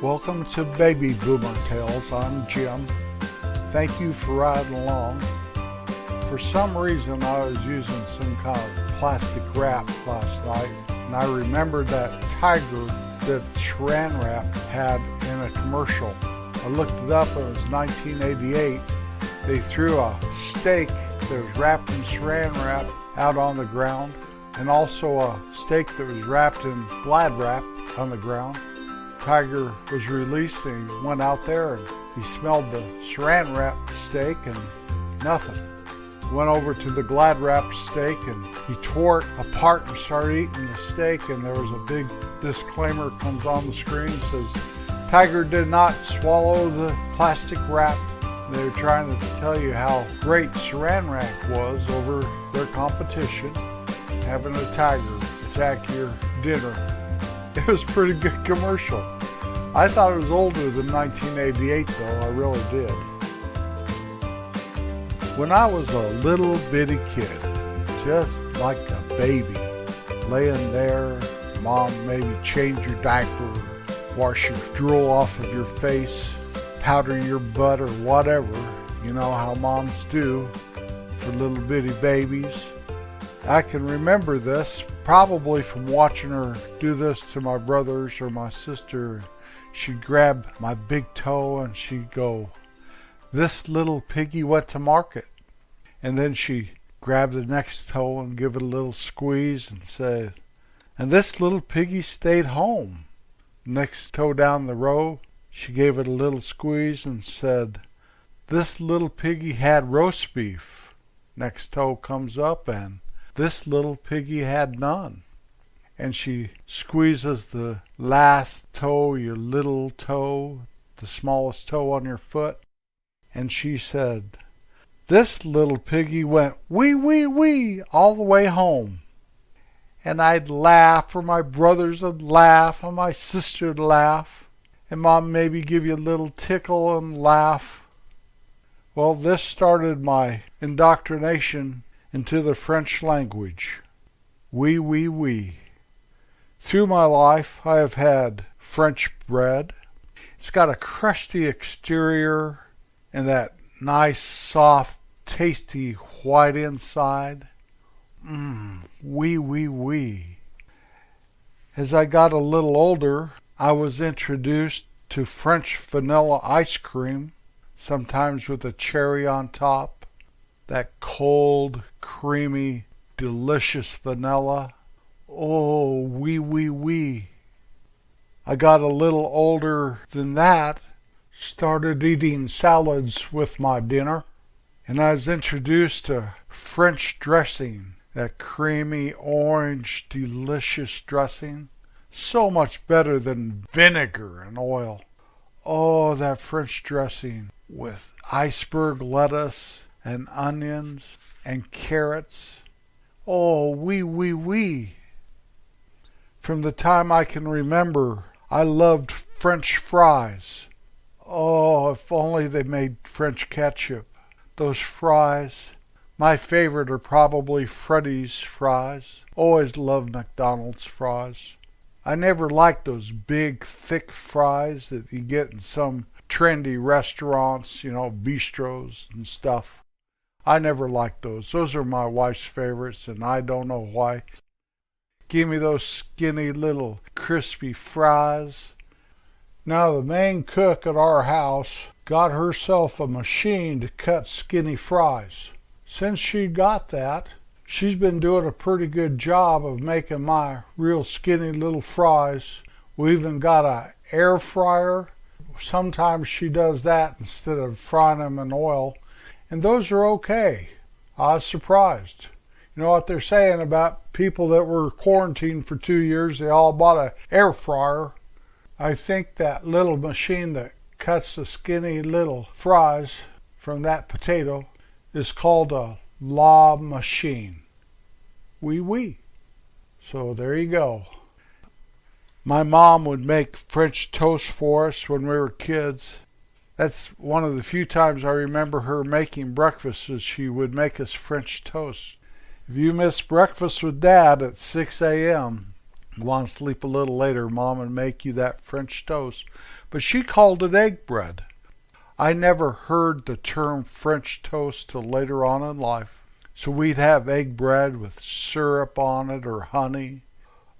Welcome to Baby Boomer Tales. I'm Jim. Thank you for riding along. For some reason I was using some kind of plastic wrap last night, and I remembered that tiger that Saran Wrap had in a commercial. I looked it up, it was 1988. They threw a steak that was wrapped in Saran Wrap out on the ground, and also a steak that was wrapped in Glad Wrap on the ground. Tiger was released and he went out there and he smelled the Saran Wrap steak and nothing. Went over to the Glad Wrap steak and he tore it apart and started eating the steak, and there was a big disclaimer comes on the screen, says Tiger did not swallow the plastic wrap. They were trying to tell you how great Saran Wrap was over their competition, having a tiger attack your dinner. It was a pretty good commercial. I thought it was older than 1988 though, I really did. When I was a little bitty kid, just like a baby, laying there, mom maybe change your diaper, wash your drool off of your face, powder your butt or whatever, you know how moms do for little bitty babies. I can remember this probably from watching her do this to my brothers or my sister. She'd grab my big toe and she'd go, "This little piggy went to market." And then she grabbed the next toe and give it a little squeeze and said, "And this little piggy stayed home." Next toe down the row, she gave it a little squeeze and said, "This little piggy had roast beef." Next toe comes up and this little piggy had none. And she squeezes the last toe, your little toe, the smallest toe on your foot. And she said, "This little piggy went wee, wee, wee all the way home." And I'd laugh, or my brothers would laugh, and my sister would laugh, and mom maybe give you a little tickle and laugh. Well, this started my indoctrination into the French language. Oui, oui, oui. Through my life, I have had French bread. It's got a crusty exterior and that nice, soft, tasty white inside. Oui, oui, oui. As I got a little older, I was introduced to French vanilla ice cream, sometimes with a cherry on top. That cold, creamy, delicious vanilla. Oh, oui, oui, oui. I got a little older than that, started eating salads with my dinner, and I was introduced to French dressing, that creamy, orange, delicious dressing. So much better than vinegar and oil. Oh, that French dressing with iceberg lettuce and onions and carrots. Oh, oui, oui, oui. From the time I can remember, I loved French fries. Oh, if only they made French ketchup. Those fries. My favorite are probably Freddy's fries. Always loved McDonald's fries. I never liked those big, thick fries that you get in some trendy restaurants, bistros and stuff. I never liked those. Those are my wife's favorites, and I don't know why. Give me those skinny little crispy fries. Now, the main cook at our house got herself a machine to cut skinny fries. Since she got that, she's been doing a pretty good job of making my real skinny little fries. We even got an air fryer. Sometimes she does that instead of frying them in oil. And those are okay. I was surprised. You know what they're saying about people that were quarantined for 2 years, they all bought an air fryer. I think that little machine that cuts the skinny little fries from that potato is called a La Machine. Oui, oui. So there you go. My mom would make French toast for us when we were kids. That's one of the few times I remember her making breakfast, is she would make us French toast. If you miss breakfast with Dad at 6 a.m., You want to sleep a little later, Mom would make you that French toast. But she called it egg bread. I never heard the term French toast till later on in life. So we'd have egg bread with syrup on it or honey.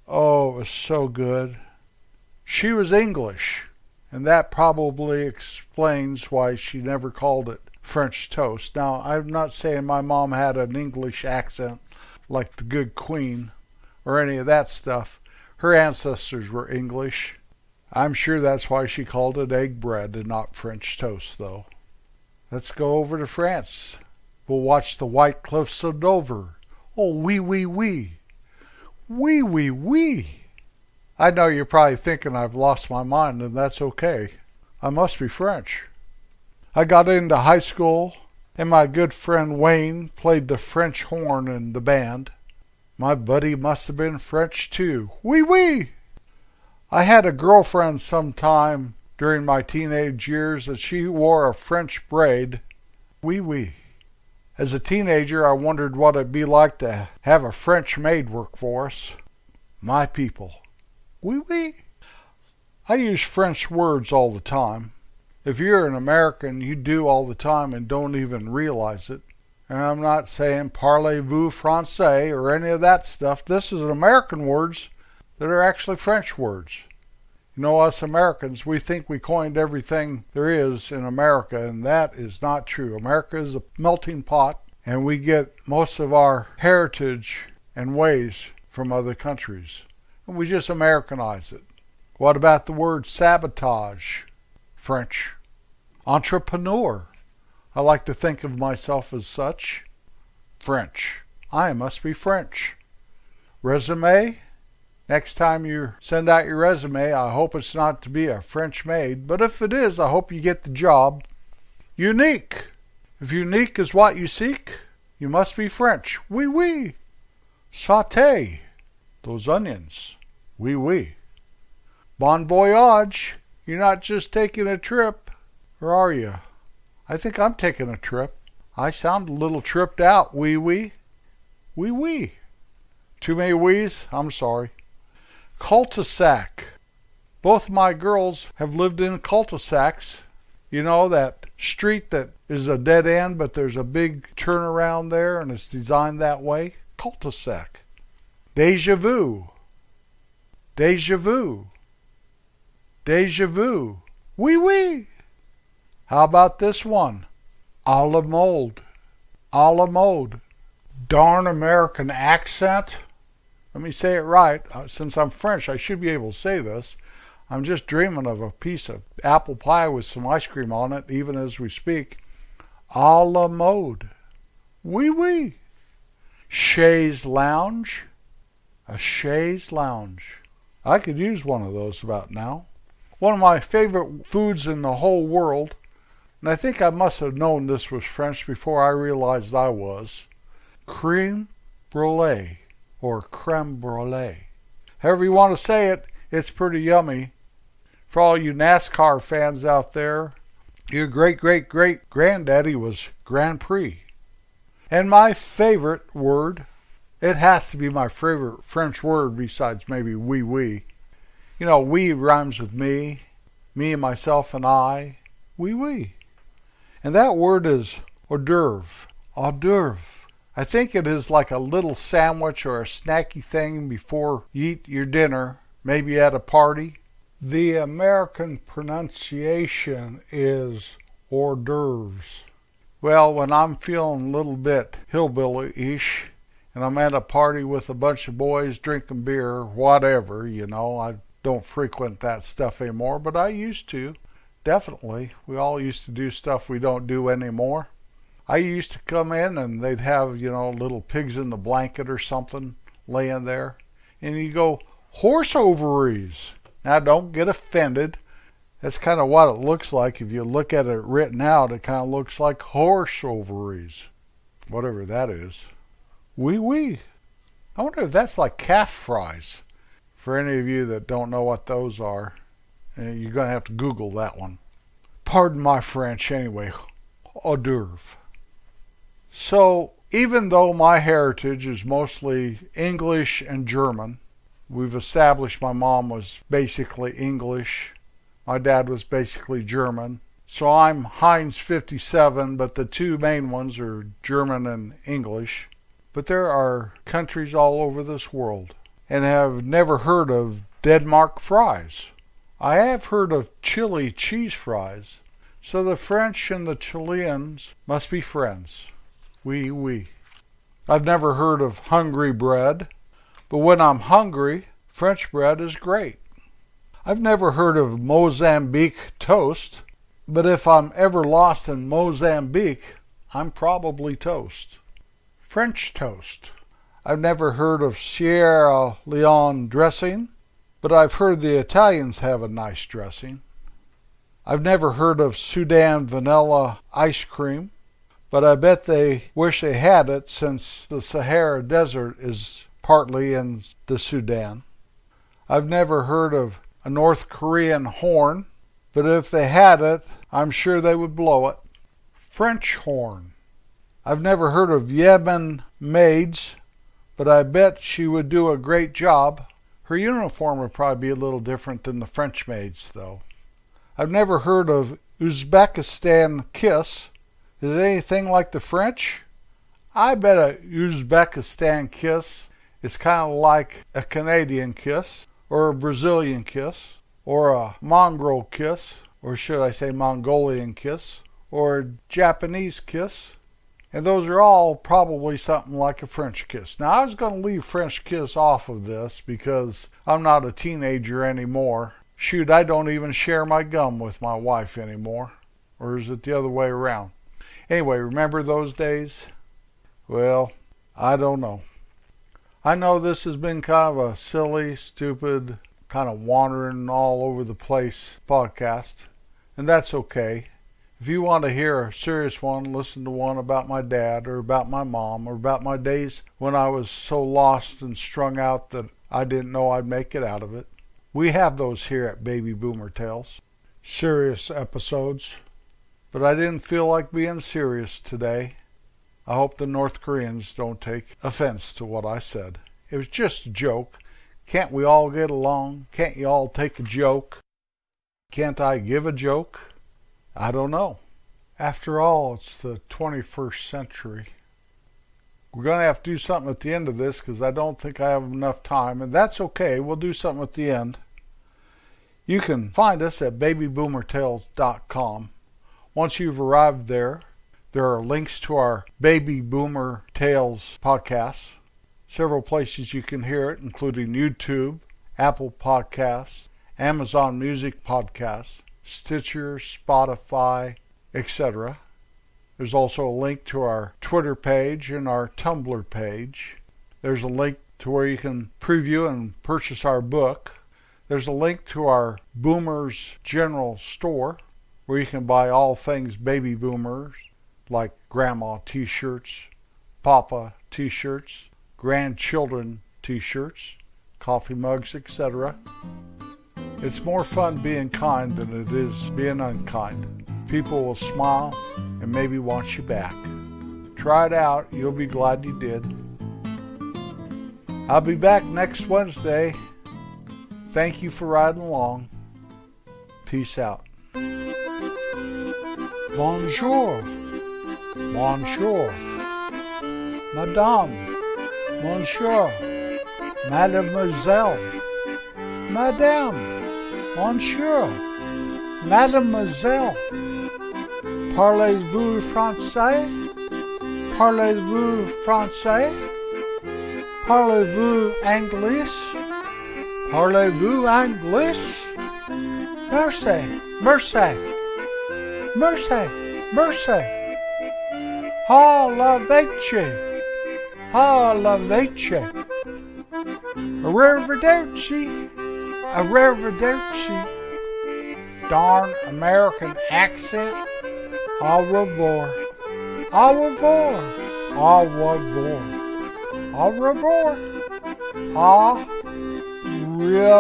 Oh, it was so good. She was English, and that probably explains why she never called it French toast. Now, I'm not saying my mom had an English accent like the good Queen or any of that stuff. Her ancestors were English. I'm sure that's why she called it egg bread and not French toast, though. Let's go over to France. We'll watch the White Cliffs of Dover. Oh, oui, oui, oui. Oui, oui, oui. I know you're probably thinking I've lost my mind, and that's okay. I must be French. I got into high school, and my good friend Wayne played the French horn in the band. My buddy must have been French too. Oui, oui. I had a girlfriend sometime during my teenage years that she wore a French braid. Oui, oui. As a teenager, I wondered what it'd be like to have a French maid work for us. My people. Oui, oui. I use French words all the time. If you're an American, you do all the time and don't even realize it. And I'm not saying parlez-vous français or any of that stuff. This is American words that are actually French words. You know, us Americans, we think we coined everything there is in America, and that is not true. America is a melting pot, and we get most of our heritage and ways from other countries. And we just Americanize it. What about the word sabotage? French. Entrepreneur. I like to think of myself as such. French. I must be French. Resume. Next time you send out your resume, I hope it's not to be a French maid, but if it is, I hope you get the job. Unique. If unique is what you seek, you must be French. Oui, oui. Sauté. Those onions. Oui, oui. Bon voyage. You're not just taking a trip, or are you? I think I'm taking a trip. I sound a little tripped out. Oui, oui. Oui, oui. Too many wees? I'm sorry. Cul-de-sac. Both my girls have lived in cul-de-sacs. You know, that street that is a dead end, but there's a big turnaround there, and it's designed that way. Cul-de-sac. Déjà vu. Déjà vu. Déjà vu. Oui, oui. How about this one? A la mode. A la mode. Darn American accent. Let me say it right. Since I'm French, I should be able to say this. I'm just dreaming of a piece of apple pie with some ice cream on it, even as we speak. A la mode. Oui, oui. Chaise lounge. A chaise lounge. I could use one of those about now. One of my favorite foods in the whole world, and I think I must have known this was French before I realized I was, creme brulee. Or creme brulee. However you want to say it, it's pretty yummy. For all you NASCAR fans out there, your great-great-great-granddaddy was Grand Prix. And my favorite word, it has to be my favorite French word besides maybe oui, oui. You know, oui rhymes with me and myself and I. Oui, oui. And that word is hors d'oeuvre. Hors d'oeuvre. I think it is like a little sandwich or a snacky thing before you eat your dinner, maybe at a party. The American pronunciation is hors d'oeuvres. Well, when I'm feeling a little bit hillbilly-ish, and I'm at a party with a bunch of boys drinking beer, whatever, you know, I don't frequent that stuff anymore, but I used to. Definitely. We all used to do stuff we don't do anymore. I used to come in and they'd have, you know, little pigs in the blanket or something laying there. And you go, horse ovaries. Now don't get offended. That's kind of what it looks like. If you look at it written out, it kind of looks like horse ovaries. Whatever that is. Oui, oui. I wonder if that's like calf fries. For any of you that don't know what those are, you're going to have to Google that one. Pardon my French anyway. Hors d'oeuvre. So, even though my heritage is mostly English and German, We've established my mom was basically English. My dad was basically German. So I'm Heinz 57, but the two main ones are German and English. But there are countries all over this world and have never heard of Denmark fries. I have heard of Chile cheese fries. So the French and the Chileans must be friends. Oui, oui. I've never heard of Hungary bread, but when I'm hungry, French bread is great. I've never heard of Mozambique toast, but if I'm ever lost in Mozambique, I'm probably toast. French toast. I've never heard of Sierra Leone dressing, but I've heard the Italians have a nice dressing. I've never heard of Sudan vanilla ice cream, but I bet they wish they had it since the Sahara Desert is partly in the Sudan. I've never heard of a North Korean horn, but if they had it, I'm sure they would blow it. French horn. I've never heard of Yemen maids, but I bet she would do a great job. Her uniform would probably be a little different than the French maids, though. I've never heard of Uzbekistan kiss. Is it anything like the French? I bet a Uzbekistan kiss is kind of like a Canadian kiss, or a Brazilian kiss, or a mongrel kiss, or should I say Mongolian kiss, or a Japanese kiss. And those are all probably something like a French kiss. Now, I was going to leave French kiss off of this because I'm not a teenager anymore. Shoot, I don't even share my gum with my wife anymore. Or is it the other way around? Anyway, remember those days? Well, I don't know. I know this has been kind of a silly, stupid, kind of wandering all over the place podcast. And that's okay. If you want to hear a serious one, listen to one about my dad or about my mom or about my days when I was so lost and strung out that I didn't know I'd make it out of it. We have those here at Baby Boomer Tales. Serious episodes. But I didn't feel like being serious today. I hope the North Koreans don't take offense to what I said. It was just a joke. Can't we all get along? Can't you all take a joke? Can't I give a joke? I don't know. After all, it's the 21st century. We're going to have to do something at the end of this because I don't think I have enough time, and that's okay. We'll do something at the end. You can find us at babyboomertales.com. Once you've arrived there, there are links to our Baby Boomer Tales podcasts. Several places you can hear it, including YouTube, Apple Podcasts, Amazon Music Podcasts, Stitcher, Spotify, etc. There's also a link to our Twitter page and our Tumblr page. There's a link to where you can preview and purchase our book. There's a link to our Boomers General Store, where you can buy all things baby boomers, like grandma t-shirts, papa t-shirts, grandchildren t-shirts, coffee mugs, etc. It's more fun being kind than it is being unkind. People will smile and maybe want you back. Try it out. You'll be glad you did. I'll be back next Wednesday. Thank you for riding along. Peace out. Bonjour. Bonjour. Madame. Monsieur. Mademoiselle. Madame. Monsieur. Mademoiselle. Parlez-vous français? Parlez-vous français? Parlez-vous anglais? Parlez-vous anglais? Mercy, mercy, mercy, mercy. Ah, la vece. Ah, la vece. Arrivederci. Arrivederci. Darn American accent. Au revoir. Au revoir. Au revoir. Au revoir. Au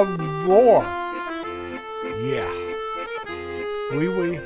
revoir. Yeah. Oui, oui.